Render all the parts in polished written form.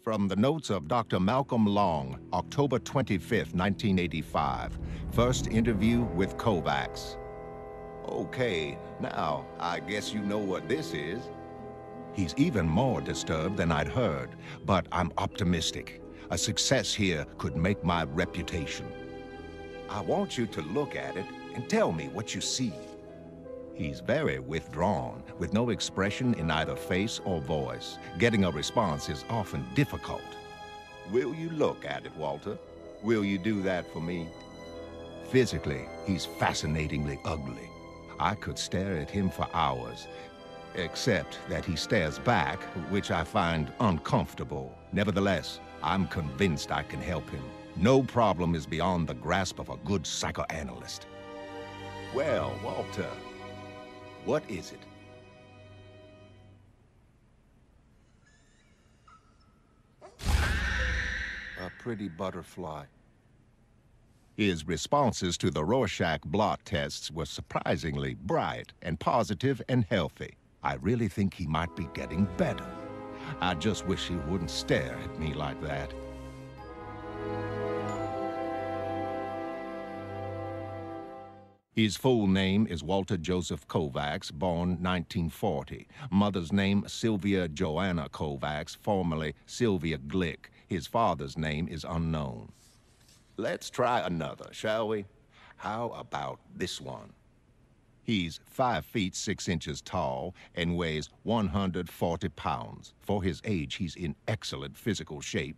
From the notes of Dr. Malcolm Long, October 25th, 1985. First interview with Kovacs. Okay, now, I guess you know what this is. He's even more disturbed than I'd heard, but I'm optimistic. A success here could make my reputation. I want you to look at it and tell me what you see. He's very withdrawn, with no expression in either face or voice. Getting a response is often difficult. Will you look at it, Walter? Will you do that for me? Physically, he's fascinatingly ugly. I could stare at him for hours, except that he stares back, which I find uncomfortable. Nevertheless, I'm convinced I can help him. No problem is beyond the grasp of a good psychoanalyst. Well, Walter, what is it? A pretty butterfly. His responses to the Rorschach blot tests were surprisingly bright and positive and healthy. I really think he might be getting better. I just wish he wouldn't stare at me like that. His full name is Walter Joseph Kovacs, born 1940. Mother's name, Sylvia Joanna Kovacs, formerly Sylvia Glick. His father's name is unknown. Let's try another, shall we? How about this one? He's 5 feet 6 inches tall and weighs 140 pounds. For his age, he's in excellent physical shape.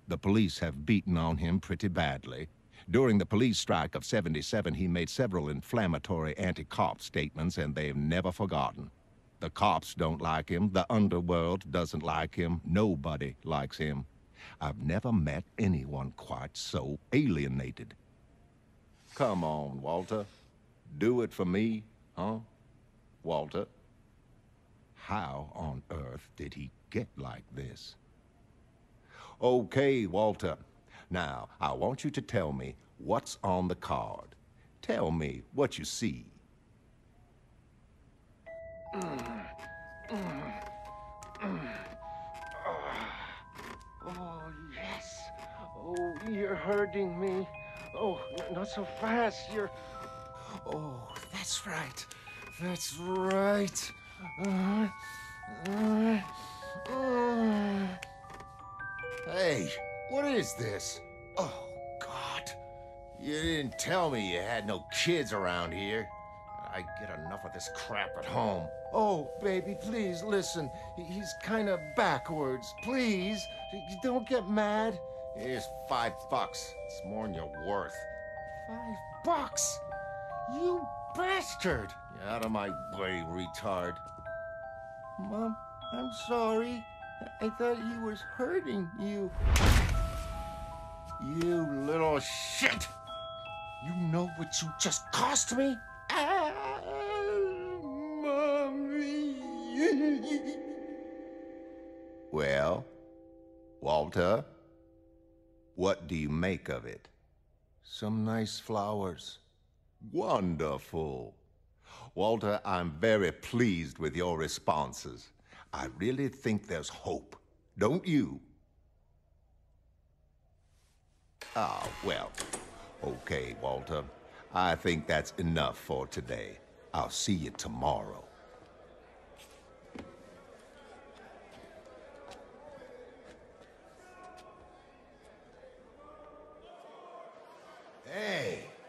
The police have beaten on him pretty badly. During the police strike of '77, he made several inflammatory anti-cop statements, and they've never forgotten. The cops don't like him, the underworld doesn't like him, nobody likes him. I've never met anyone quite so alienated. Come on, Walter. Do it for me, huh? Walter? How on earth did he get like this? Okay, Walter. Now, I want you to tell me what's on the card. Tell me what you see. Oh, yes. Oh, you're hurting me. Oh, not so fast. You're... Oh, that's right. That's right. Hey, what is this? Oh, God. You didn't tell me you had no kids around here. I get enough of this crap at home. Oh, baby, please, listen. He's kind of backwards. Please, don't get mad. Here's $5. It's more than you're worth. $5? You bastard! Get out of my way, retard. Mom, I'm sorry. I thought he was hurting you. You little shit! You know what you just cost me? Mommy. Well, Walter, what do you make of it? Some nice flowers. Wonderful. Walter, I'm very pleased with your responses. I really think there's hope, don't you? Ah, well, okay, Walter. I think that's enough for today. I'll see you tomorrow.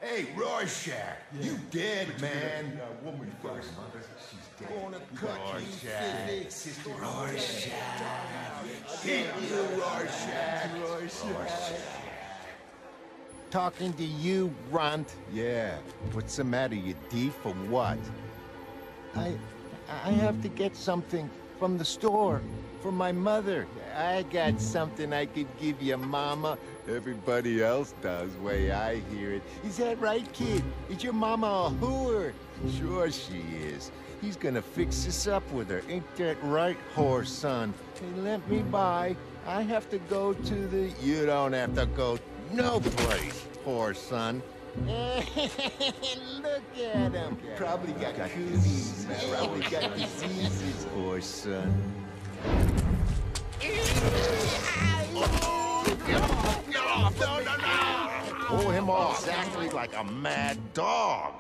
Hey, Rorschach, you dead, man. Woman first. She's dead. Gonna cut you, sister. Rorschach. Hit you, Rorschach. Talking to you, runt. Yeah, what's the matter, you thief, or what? I have to get something from the store for my mother. I got something I could give you, Mama. Everybody else does, way I hear it. Is that right, kid? Is your mama a hooer? Sure she is. He's gonna fix this up with her. Ain't that right, whore son? Hey, let me by. I have to go to the... You don't have to go no place, whore son. Look at him. Probably got cooties. Probably got diseases, whore son. tore him off exactly like a mad dog.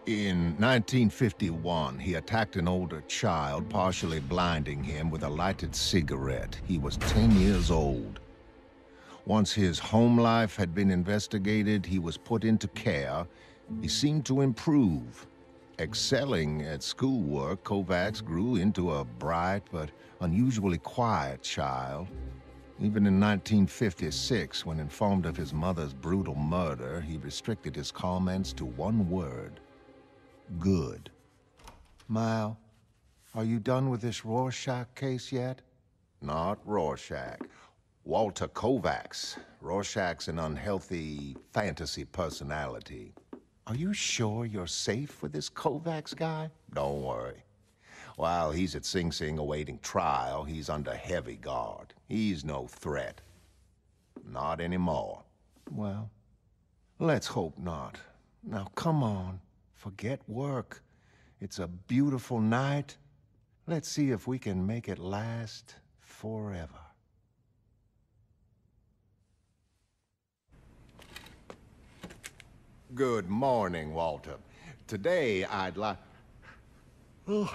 In 1951, he attacked an older child, partially blinding him with a lighted cigarette. He was 10 years old. Once his home life had been investigated, he was put into care. He seemed to improve. Excelling at schoolwork, Kovacs grew into a bright but unusually quiet child. Even in 1956, when informed of his mother's brutal murder, he restricted his comments to one word: good. Mal, are you done with this Rorschach case yet? Not Rorschach. Walter Kovacs. Rorschach's an unhealthy fantasy personality. Are you sure you're safe with this Kovacs guy? Don't worry. While he's at Sing Sing awaiting trial, he's under heavy guard. He's no threat. Not anymore. Well, let's hope not. Now, come on. Forget work. It's a beautiful night. Let's see if we can make it last forever. Good morning, Walter. Today, I'd like... Oh,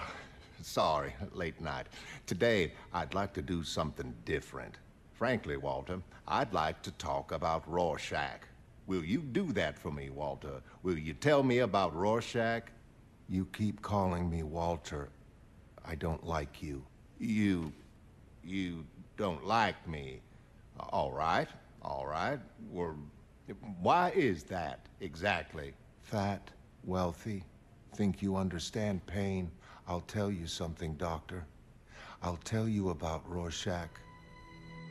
sorry, late night. Today, I'd like to do something different. Frankly, Walter, I'd like to talk about Rorschach. Will you do that for me, Walter? Will you tell me about Rorschach? You keep calling me Walter. I don't like you. You don't like me. All right. Well, why is that, exactly? Fat, wealthy, think you understand pain. I'll tell you something, Doctor. I'll tell you about Rorschach.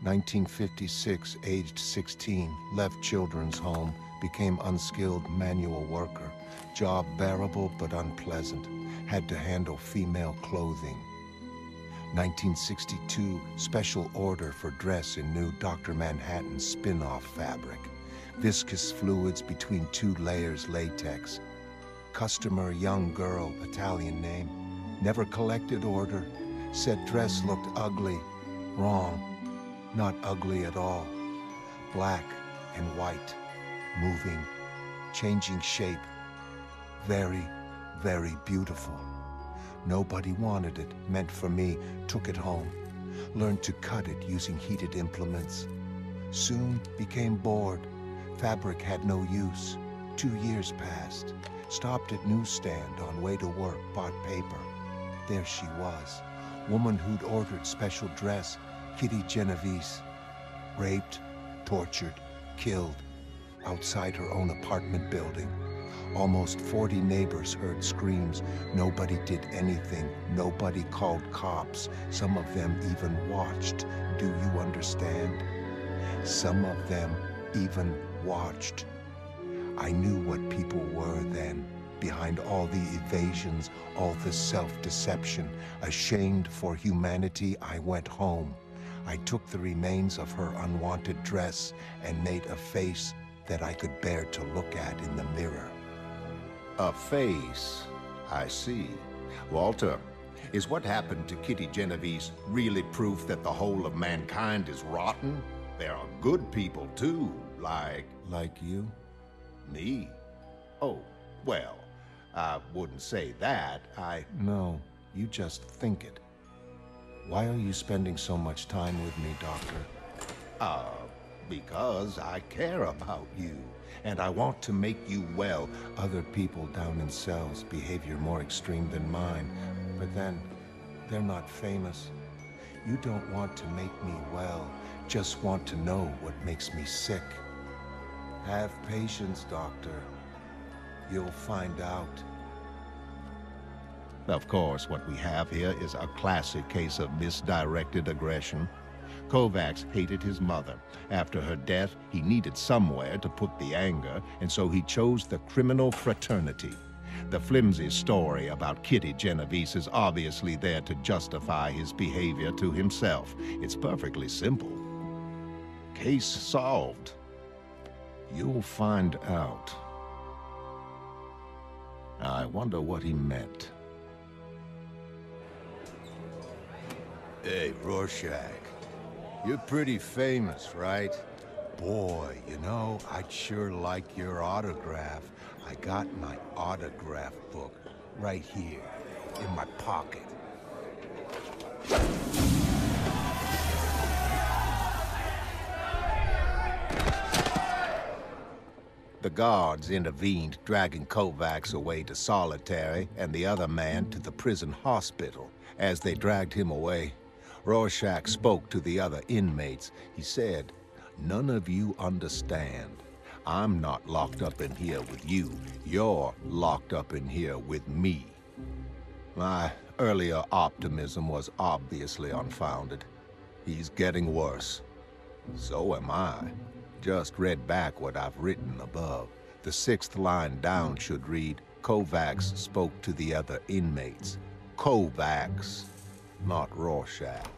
1956, aged 16, left children's home, became unskilled manual worker. Job bearable but unpleasant. Had to handle female clothing. 1962, special order for dress in new Dr. Manhattan spin-off fabric. Viscous fluids between 2 layers latex. Customer, young girl, Italian name. Never collected order. Said dress looked ugly. Wrong. Not ugly at all. Black and white. Moving. Changing shape. Very, very beautiful. Nobody wanted it. Meant for me. Took it home. Learned to cut it using heated implements. Soon became bored. Fabric had no use. 2 years passed. Stopped at newsstand on way to work, bought paper. There she was. Woman who'd ordered special dress, Kitty Genovese. Raped, tortured, killed. Outside her own apartment building. Almost 40 neighbors heard screams. Nobody did anything. Nobody called cops. Some of them even watched. Do you understand? Some of them even watched. I knew what people were then. Behind all the evasions, all the self-deception. Ashamed for humanity, I went home. I took the remains of her unwanted dress and made a face that I could bear to look at in the mirror. A face. I see. Walter, is what happened to Kitty Genovese really proof that the whole of mankind is rotten? There are good people, too, like... Like you? Me? Oh, well, I wouldn't say that. No, you just think it. Why are you spending so much time with me, Doctor? Because I care about you, and I want to make you well. Other people down in cells, behavior more extreme than mine, but then, they're not famous. You don't want to make me well, just want to know what makes me sick. Have patience, Doctor. You'll find out. Of course, what we have here is a classic case of misdirected aggression. Kovacs hated his mother. After her death, he needed somewhere to put the anger, and so he chose the criminal fraternity. The flimsy story about Kitty Genovese is obviously there to justify his behavior to himself. It's perfectly simple. Case solved. You'll find out. I wonder what he meant. Hey, Rorschach. You're pretty famous, right? Boy, you know, I'd sure like your autograph. I got my autograph book right here in my pocket. The guards intervened, dragging Kovacs away to solitary and the other man to the prison hospital. As they dragged him away, Rorschach spoke to the other inmates. He said, "None of you understand. I'm not locked up in here with you. You're locked up in here with me." My earlier optimism was obviously unfounded. He's getting worse. So am I. Just read back what I've written above. The 6th line down should read, Kovacs spoke to the other inmates. Kovacs, not Rorschach.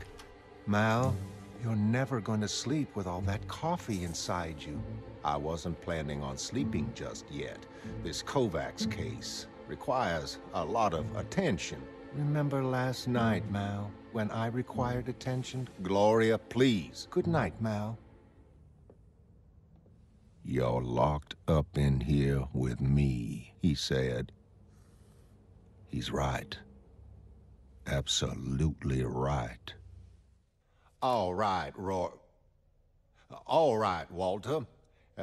Mal, you're never going to sleep with all that coffee inside you. I wasn't planning on sleeping just yet. This Kovacs case requires a lot of attention. Remember last night, Mal, when I required attention? Gloria, please. Good night, Mal. "You're locked up in here with me," he said. He's right. Absolutely right. All right, All right, Walter.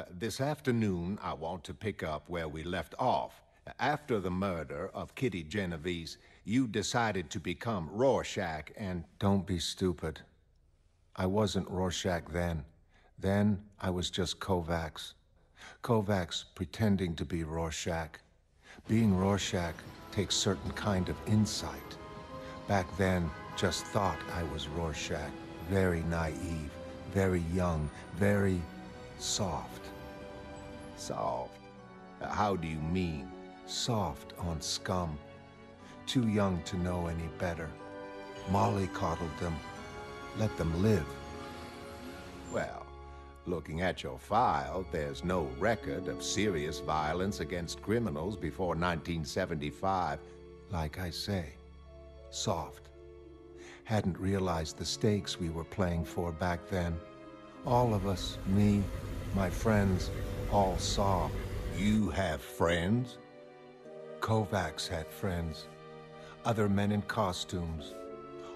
This afternoon, I want to pick up where we left off. After the murder of Kitty Genovese, you decided to become Rorschach and... Don't be stupid. I wasn't Rorschach then. Then, I was just Kovacs. Kovacs pretending to be Rorschach. Being Rorschach takes certain kind of insight. Back then, just thought I was Rorschach. Very naive, very young, very soft. Soft? How do you mean? Soft on scum. Too young to know any better. Molly coddled them. Let them live. Well, looking at your file, there's no record of serious violence against criminals before 1975. Like I say, soft. Hadn't realized the stakes we were playing for back then. All of us, me, my friends, all saw. You have friends? Kovacs had friends. Other men in costumes.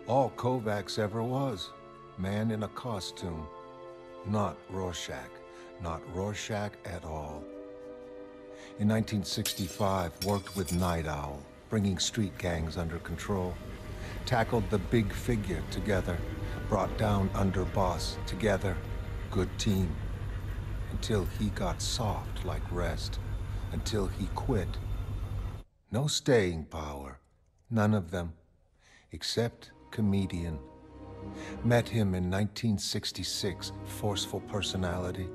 All Kovacs ever was. Man in a costume. Not Rorschach. Not Rorschach at all. In 1965, worked with Night Owl, bringing street gangs under control. Tackled the big figure together. Brought down underboss together. Good team. Until he got soft like rest. Until he quit. No staying power. None of them. Except comedian. Met him in 1966, forceful personality.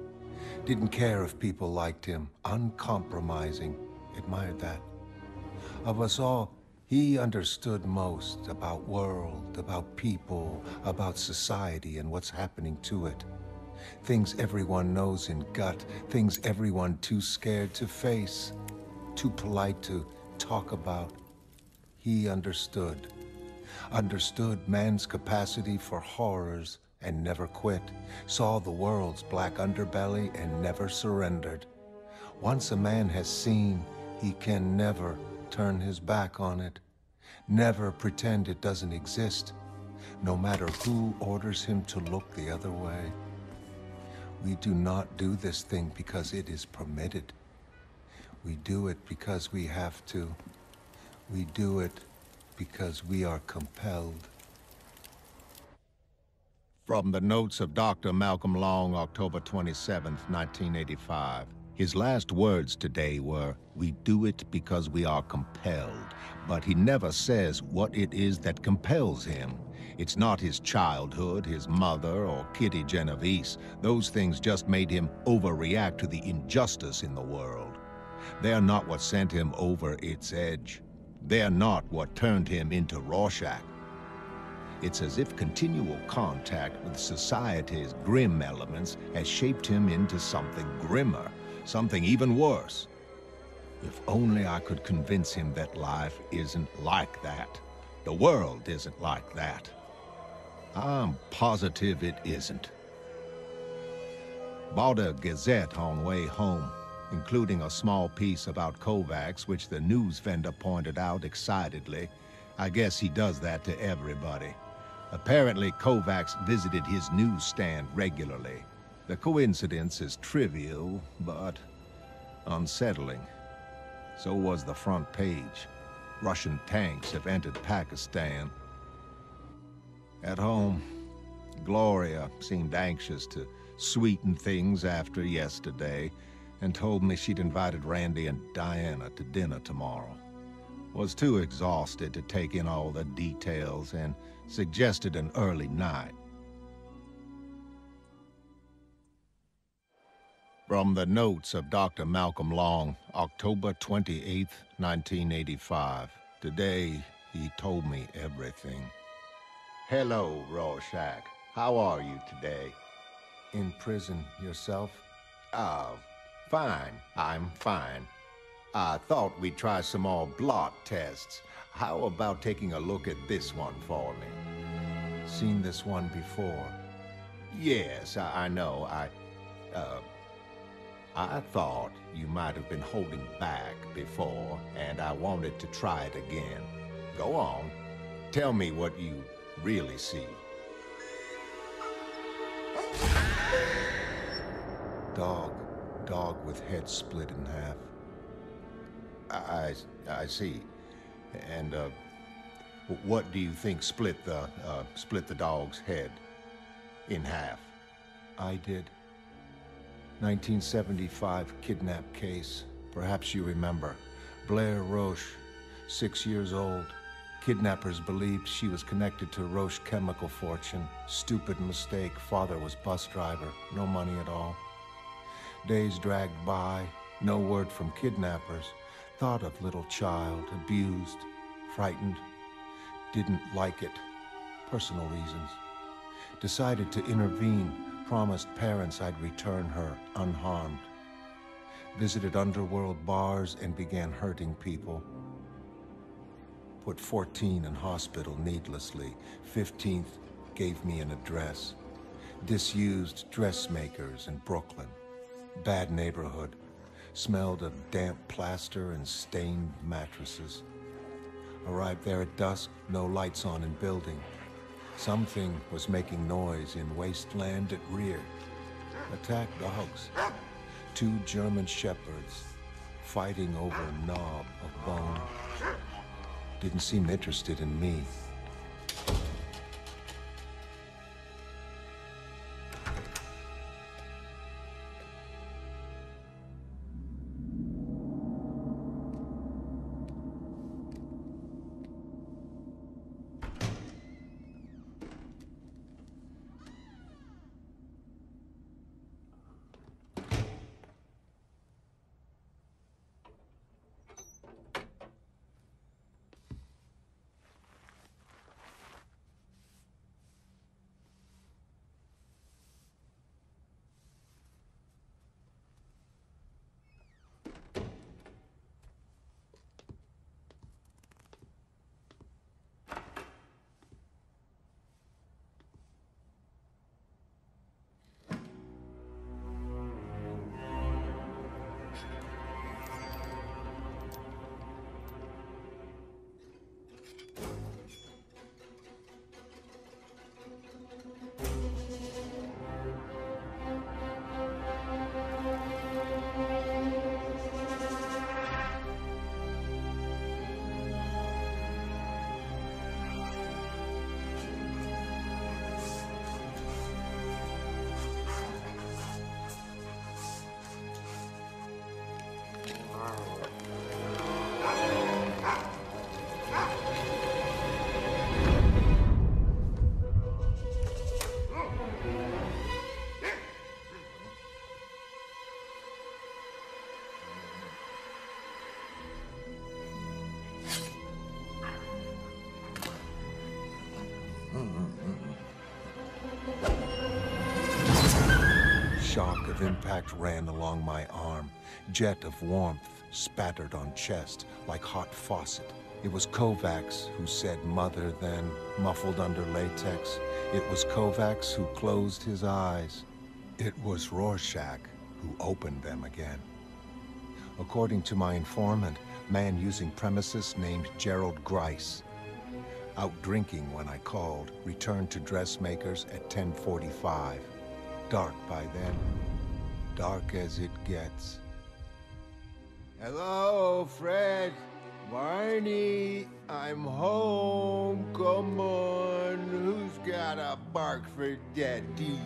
Didn't care if people liked him, uncompromising. Admired that. Of us all, he understood most about world, about people, about society and what's happening to it. Things everyone knows in gut, things everyone too scared to face, too polite to talk about. He understood. Understood man's capacity for horrors and never quit. Saw the world's black underbelly and never surrendered. Once a man has seen, he can never turn his back on it. Never pretend it doesn't exist, no matter who orders him to look the other way. We do not do this thing because it is permitted. We do it because we have to. We do it because we are compelled. From the notes of Dr. Malcolm Long, October 27, 1985. His last words today were, "We do it because we are compelled." But he never says what it is that compels him. It's not his childhood, his mother, or Kitty Genovese. Those things just made him overreact to the injustice in the world. They're not what sent him over its edge. They're not what turned him into Rorschach. It's as if continual contact with society's grim elements has shaped him into something grimmer, something even worse. If only I could convince him that life isn't like that. The world isn't like that. I'm positive it isn't. Bought a Gazette on way home, including a small piece about Kovacs, which the news vendor pointed out excitedly. I guess he does that to everybody. Apparently, Kovacs visited his newsstand regularly. The coincidence is trivial, but unsettling. So was the front page. Russian tanks have entered Pakistan. At home, Gloria seemed anxious to sweeten things after yesterday and told me she'd invited Randy and Diana to dinner tomorrow. Was too exhausted to take in all the details and suggested an early night. From the notes of Dr. Malcolm Long, October 28th, 1985. Today, he told me everything. Hello, Rorschach. How are you today? In prison, yourself? Fine. I'm fine. I thought we'd try some more blot tests. How about taking a look at this one for me? Seen this one before? Yes, I know. I thought you might have been holding back before, and I wanted to try it again. Go on. Tell me what you really see. Dog with head split in half. I see. And, what do you think split the dog's head in half? I did. 1975 kidnap case. Perhaps you remember. Blair Roche, 6 years old. Kidnappers believed she was connected to Roche chemical fortune. Stupid mistake. Father was bus driver. No money at all. Days dragged by. No word from kidnappers. Thought of little child, abused, frightened. Didn't like it. Personal reasons. Decided to intervene. Promised parents I'd return her unharmed. Visited underworld bars and began hurting people. Put 14 in hospital needlessly. 15th gave me an address. Disused dressmakers in Brooklyn. Bad neighborhood. Smelled of damp plaster and stained mattresses. Arrived there at dusk, no lights on in building. Something was making noise in wasteland at rear. Attacked dogs. 2 German shepherds fighting over a knob of bone. Didn't seem interested in me. Shock of impact ran along my arm. Jet of warmth spattered on chest like hot faucet. It was Kovacs who said mother then, muffled under latex. It was Kovacs who closed his eyes. It was Rorschach who opened them again. According to my informant, man using premises named Gerald Grice. Out drinking when I called, returned to dressmakers at 10:45. Dark by then. Dark as it gets. Hello, Fred. Barney, I'm home. Come on. Who's got a bark for Daddy?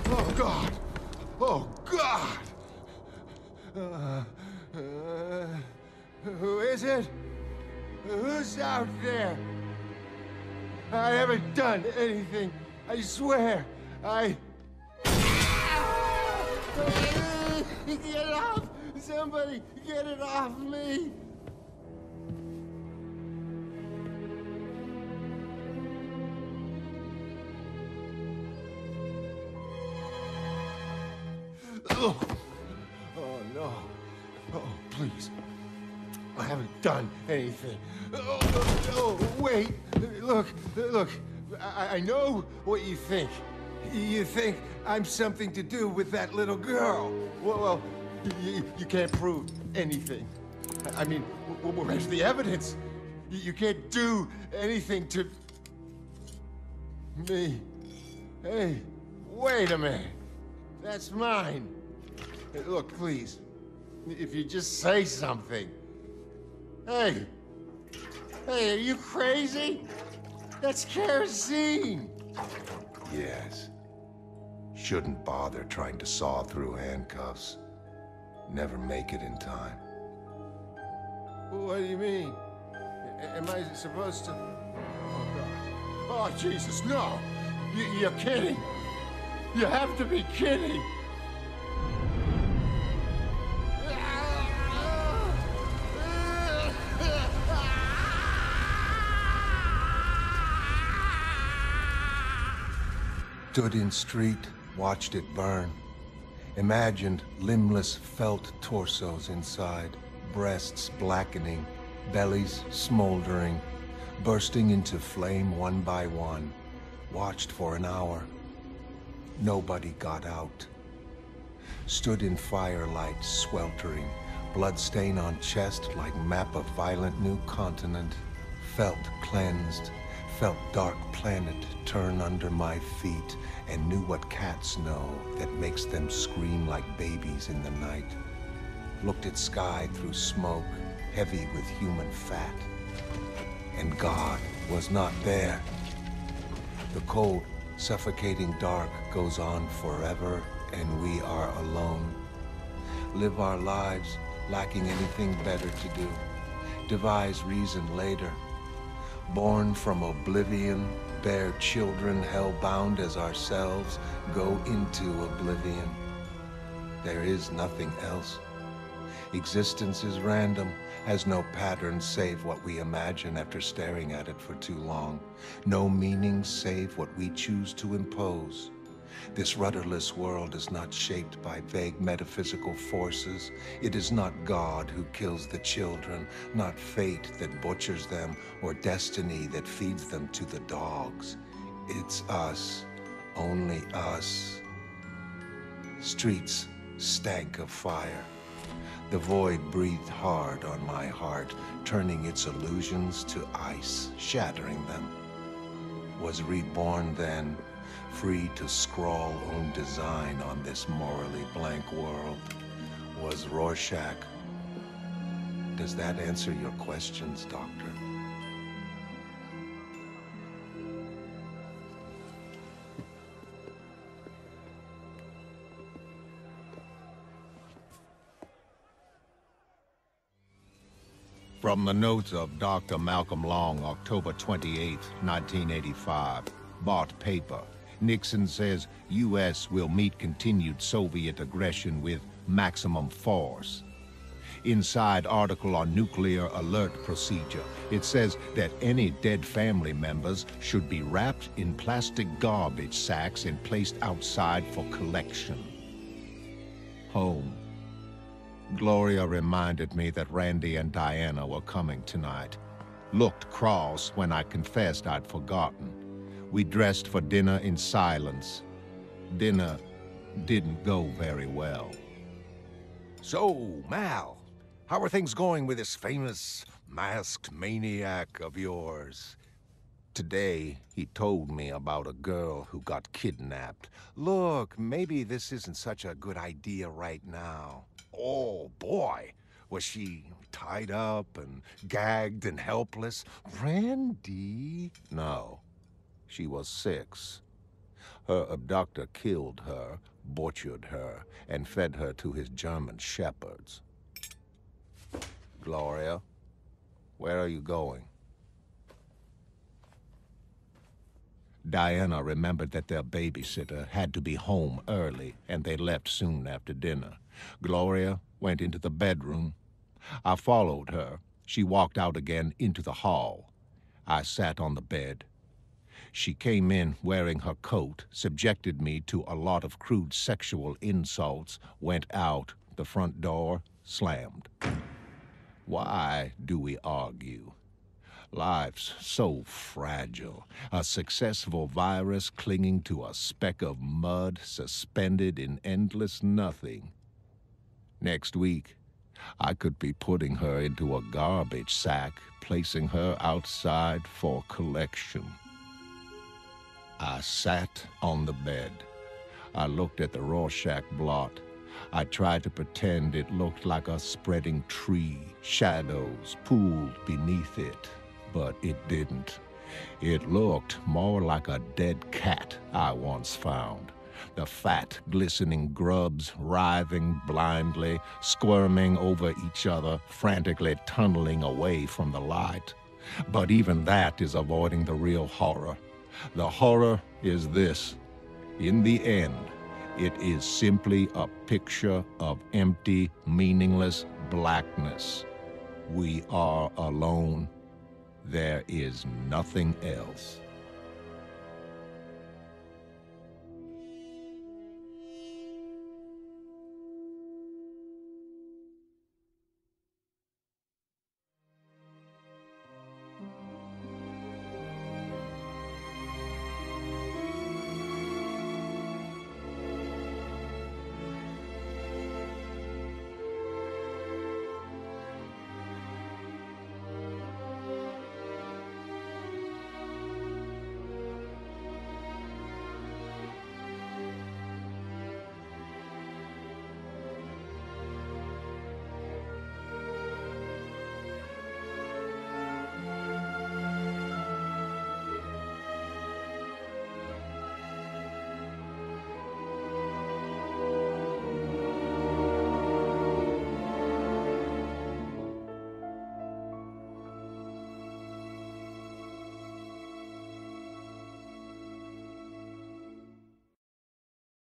Oh, God! Oh, God! Who is it? Who's out there? I haven't done anything. I swear. Get off! Somebody get it off me! Oh, no. Oh, please. I haven't done anything. Oh, wait. Look. I know what you think. You think I'm something to do with that little girl. Well, you can't prove anything. I mean, where's the evidence? You can't do anything to me. Hey, wait a minute. That's mine. Hey, look, please. If you just say something. Hey, are you crazy? That's kerosene. Yes. Shouldn't bother trying to saw through handcuffs. Never make it in time. What do you mean? Am I supposed to? Oh, God. Oh, Jesus, no! You're kidding! You have to be kidding! Stood in street, watched it burn. Imagined limbless felt torsos inside, breasts blackening, bellies smoldering, bursting into flame one by one. Watched for an hour. Nobody got out. Stood in firelight, sweltering, bloodstain on chest like map of violent new continent. Felt cleansed, felt dark planet turn under my feet, and knew what cats know that makes them scream like babies in the night. Looked at sky through smoke, heavy with human fat. And God was not there. The cold, suffocating dark goes on forever, and we are alone. Live our lives, lacking anything better to do. Devise reason later. Born from oblivion, bear children hell-bound as ourselves, go into oblivion. There is nothing else. Existence is random, has no pattern save what we imagine after staring at it for too long. No meaning save what we choose to impose. This rudderless world is not shaped by vague metaphysical forces. It is not God who kills the children, not fate that butchers them, or destiny that feeds them to the dogs. It's us, only us. Streets stank of fire. The void breathed hard on my heart, turning its illusions to ice, shattering them. Was reborn then, free to scrawl own design on this morally blank world. Was Rorschach. Does that answer your questions, Doctor? From the notes of Dr. Malcolm Long, October 28, 1985. Bought paper. Nixon says U.S. will meet continued Soviet aggression with maximum force. Inside article on nuclear alert procedure, it says that any dead family members should be wrapped in plastic garbage sacks and placed outside for collection. Home. Gloria reminded me that Randy and Diana were coming tonight. Looked cross when I confessed I'd forgotten. We dressed for dinner in silence. Dinner didn't go very well. So, Mal, how are things going with this famous masked maniac of yours? Today, he told me about a girl who got kidnapped. Look, maybe this isn't such a good idea right now. Oh, boy. Was she tied up and gagged and helpless? Randy? No. She was 6. Her abductor killed her, butchered her, and fed her to his German shepherds. Gloria, where are you going? Diana remembered that their babysitter had to be home early, and they left soon after dinner. Gloria went into the bedroom. I followed her. She walked out again into the hall. I sat on the bed. She came in wearing her coat, subjected me to a lot of crude sexual insults, went out, the front door slammed. Why do we argue? Life's so fragile, a successful virus clinging to a speck of mud suspended in endless nothing. Next week, I could be putting her into a garbage sack, placing her outside for collection. I sat on the bed. I looked at the Rorschach blot. I tried to pretend it looked like a spreading tree, shadows pooled beneath it. But it didn't. It looked more like a dead cat I once found. The fat, glistening grubs writhing blindly, squirming over each other, frantically tunneling away from the light. But even that is avoiding the real horror. The horror is this. In the end, it is simply a picture of empty, meaningless blackness. We are alone. There is nothing else.